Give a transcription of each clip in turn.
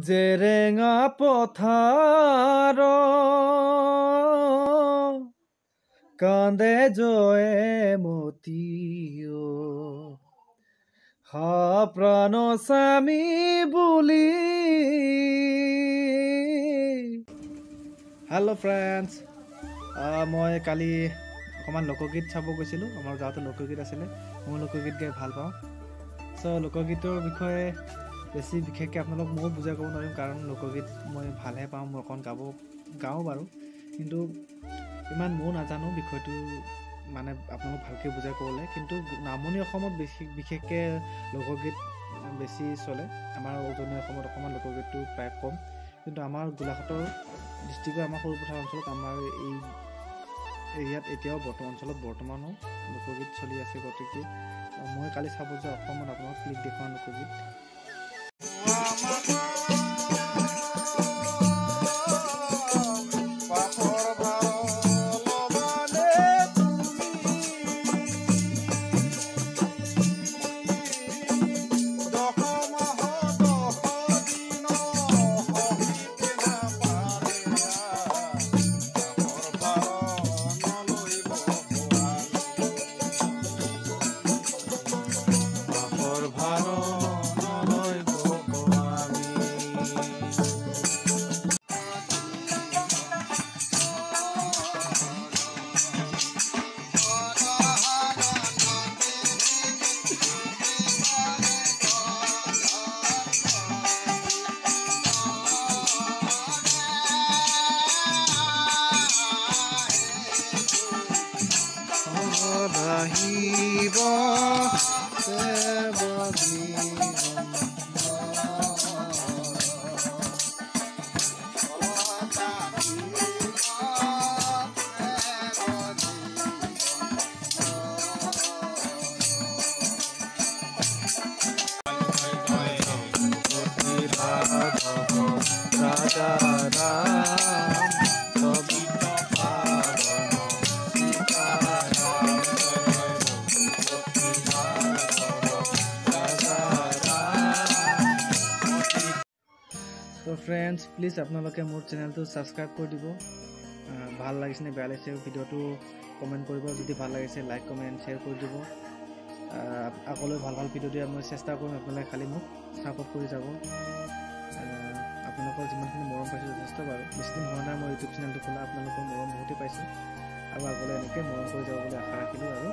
জেৰেঙা পথাৰ কান্দে জয়মতীও হা প্ৰাণ স্বামী বুলি। হেল্ল' ফ্ৰেণ্ডছ, মই কালি অকণমান লোকগীত চাব গৈছিলোঁ। আমাৰ গাঁৱতে লোকগীত আছিলে, মই লোকগীত গাই ভাল পাওঁ। চ' লোকগীতৰ বিষয়ে বেছি বিশেষকৈ আপোনালোক ময়ো বুজাই ক'ব নোৱাৰিম, কাৰণ লোকগীত মই ভালহে পাওঁ। মই অকণ গাওঁ বাৰু, কিন্তু ইমান ময়ো নাজানো বিষয়টো, মানে আপোনালোক ভালকৈ বুজাই ক'বলৈ। কিন্তু নামনি অসমত বিশেষকৈ লোকগীত বেছি চলে। আমাৰ উজনি অসমত অকণমান লোকগীতটো প্ৰায় কম, কিন্তু আমাৰ গোলাঘাটৰ ডিষ্ট্ৰিক্টৰ আমাৰ সৰুপথাৰ অঞ্চলত, আমাৰ এই এৰিয়াত এতিয়াও বৰ্তমানো লোকগীত চলি আছে। গতিকে মই কালি চাব যোৱা অসমত আপোনাক ক্লিক দেখুৱাওঁ লোকগীত। তো ফ্ৰেণ্ডছ, প্লিজ আপোনালোকে মোৰ চেনেলটো ছাবস্ক্ৰাইব কৰি দিব। ভাল লাগিছে নে বেয়া লাগিছে ভিডিঅ'টো কমেণ্ট কৰিব। যদি ভাল লাগিছে লাইক কমেণ্ট শ্বেয়াৰ কৰি দিব। আগলৈ ভাল ভিডিঅ' দিয়া মই চেষ্টা কৰিম। আপোনালোকে খালি মোক ছাপোৰ্ট কৰি যাব। আপোনালোকৰ যিমানখিনি মৰম পাইছোঁ যথেষ্ট বাৰু। বেছিদিন হোৱা নাই মই ইউটিউব চেনেলটো খোলা, আপোনালোকৰ মৰম বহুতেই পাইছোঁ আৰু আগলৈ এনেকৈ মৰম কৰি যাব বুলি আশা ৰাখিলোঁ। আৰু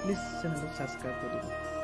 প্লিজ চেনেলটো ছাবস্ক্ৰাইব কৰি দিব।